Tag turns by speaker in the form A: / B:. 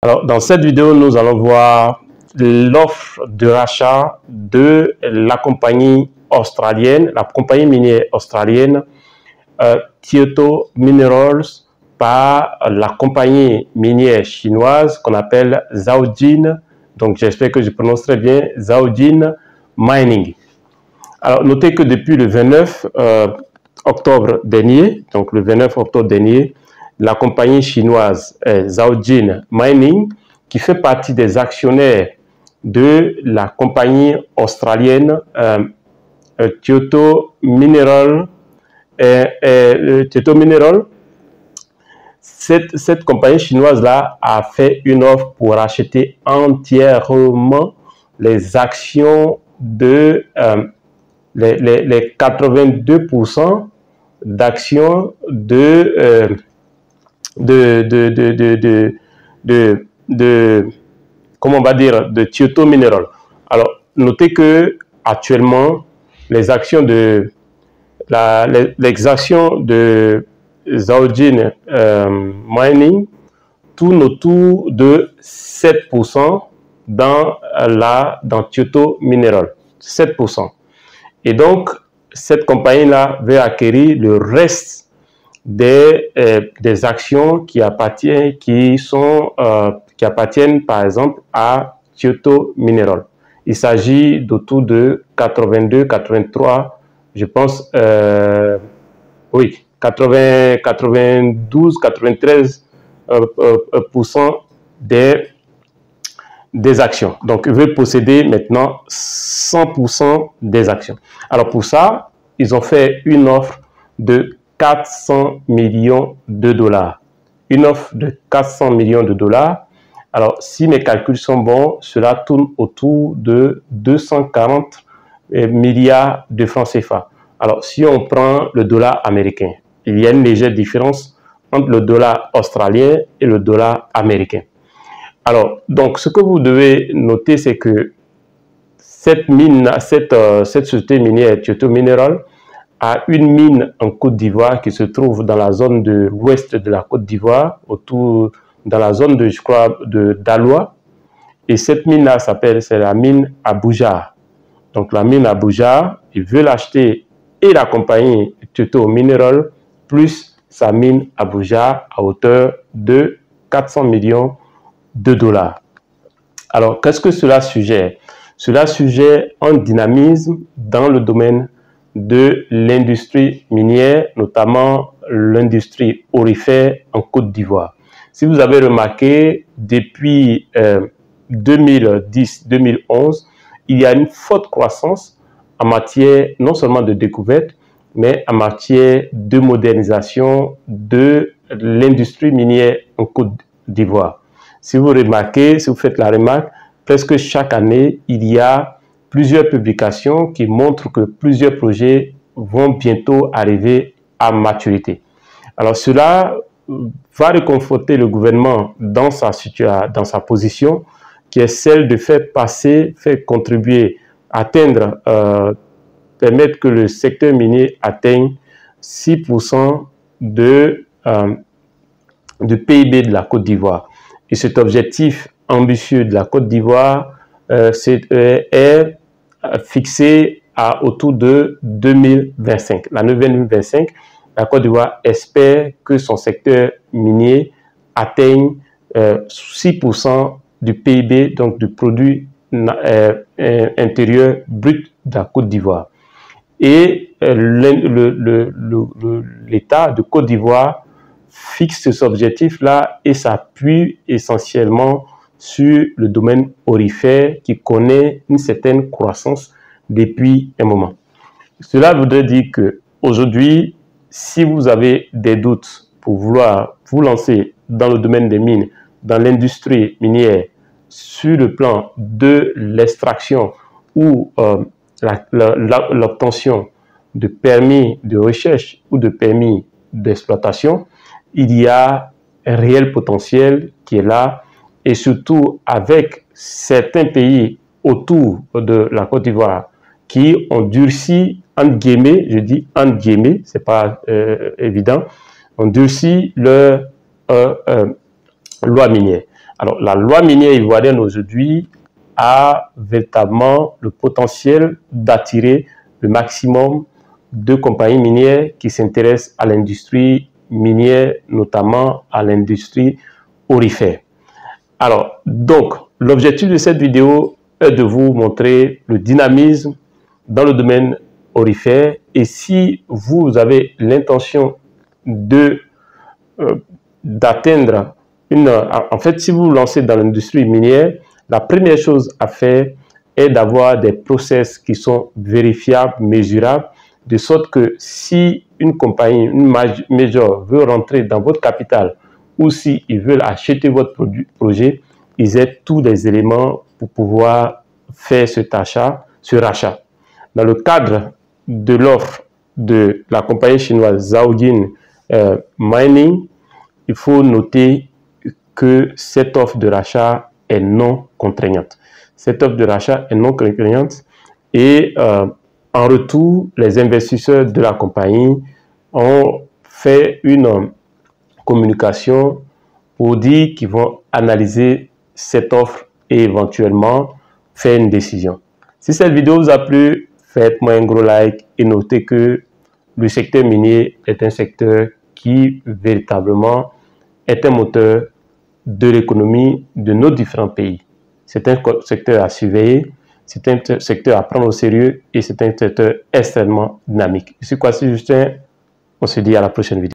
A: Alors, dans cette vidéo, nous allons voir l'offre de rachat de la compagnie australienne, la compagnie minière australienne Tietto Minerals par la compagnie minière chinoise qu'on appelle Zhaojin. Donc, j'espère que je prononce très bien, Zhaojin Mining. Alors, notez que depuis le 29 octobre dernier, donc le 29 octobre dernier, la compagnie chinoise Zhaojin Mining, qui fait partie des actionnaires de la compagnie australienne Tietto Minerals, cette compagnie chinoise-là a fait une offre pour acheter entièrement les actions de les 82% d'actions comment on va dire, de Tietto Minerals. Alors, notez que actuellement, les actions de Zhaojin Mining tournent autour de 7% dans Tietto Minerals. 7%. Et donc, cette compagnie-là veut acquérir le reste des actions qui appartiennent par exemple à Tietto Minerals. Il s'agit d'autour de 82, 83, je pense, oui, 80, 92, 93% des actions. Donc, ils veulent posséder maintenant 100% des actions. Alors, pour ça, ils ont fait une offre de 400 millions de dollars. Une offre de 400 millions de dollars. Alors, si mes calculs sont bons, cela tourne autour de 240 milliards de francs CFA. Alors, si on prend le dollar américain, il y a une légère différence entre le dollar australien et le dollar américain. Alors, donc, ce que vous devez noter, c'est que cette société minière Tietto Minerals a une mine en Côte d'Ivoire qui se trouve dans la zone de l'ouest de la Côte d'Ivoire, dans la zone de, je crois, d'Aloua. Et cette mine-là c'est la mine Abuja. Donc, la mine Abuja, ils veulent acheter et la compagnie Tietto Minerals plus sa mine Abuja à hauteur de 400 millions de dollars. Alors, qu'est-ce que cela suggère? Cela suggère un dynamisme dans le domaine de l'industrie minière, notamment l'industrie aurifère en Côte d'Ivoire. Si vous avez remarqué, depuis 2010-2011, il y a une forte croissance en matière non seulement de découverte, mais en matière de modernisation de l'industrie minière en Côte d'Ivoire. Si vous remarquez, si vous faites la remarque, presque chaque année, il y a plusieurs publications qui montrent que plusieurs projets vont bientôt arriver à maturité. Alors cela va réconforter le gouvernement dans sa position, qui est celle de faire contribuer, atteindre, permettre que le secteur minier atteigne 6% de PIB de la Côte d'Ivoire. Et cet objectif ambitieux de la Côte d'Ivoire est fixé autour de 2025. L'année 2025, la Côte d'Ivoire espère que son secteur minier atteigne 6% du PIB, donc du produit intérieur brut de la Côte d'Ivoire. Et l'État de Côte d'Ivoire fixe cet objectif-là et s'appuie essentiellement sur le domaine aurifère qui connaît une certaine croissance depuis un moment. Cela voudrait dire que aujourd'hui, si vous avez des doutes pour vouloir vous lancer dans le domaine des mines, dans l'industrie minière, sur le plan de l'extraction ou l'obtention de permis de recherche ou de permis d'exploitation, il y a un réel potentiel qui est là, et surtout avec certains pays autour de la Côte d'Ivoire qui ont durci, entre guillemets, je dis entre guillemets, c'est pas évident, ont durci leur loi minière. Alors, la loi minière ivoirienne aujourd'hui a véritablement le potentiel d'attirer le maximum de compagnies minières qui s'intéressent à l'industrie minière, notamment à l'industrie aurifère. Alors, donc, l'objectif de cette vidéo est de vous montrer le dynamisme dans le domaine aurifère. Et si vous avez l'intention d'atteindre en fait, si vous vous lancez dans l'industrie minière, la première chose à faire est d'avoir des process qui sont vérifiables, mesurables, de sorte que si une compagnie, une major veut rentrer dans votre capital ou s'ils veulent acheter votre projet, ils aient tous les éléments pour pouvoir faire ce rachat. Dans le cadre de l'offre de la compagnie chinoise Zhaojin Mining, il faut noter que cette offre de rachat est non contraignante. Cette offre de rachat est non contraignante et en retour, les investisseurs de la compagnie ont fait une communication pour dire qu'ils vont analyser cette offre et éventuellement faire une décision. Si cette vidéo vous a plu, faites-moi un gros like et notez que le secteur minier est un secteur qui véritablement est un moteur de l'économie de nos différents pays. C'est un secteur à surveiller, c'est un secteur à prendre au sérieux et c'est un secteur extrêmement dynamique. Je suis Kwasi Justin, on se dit à la prochaine vidéo.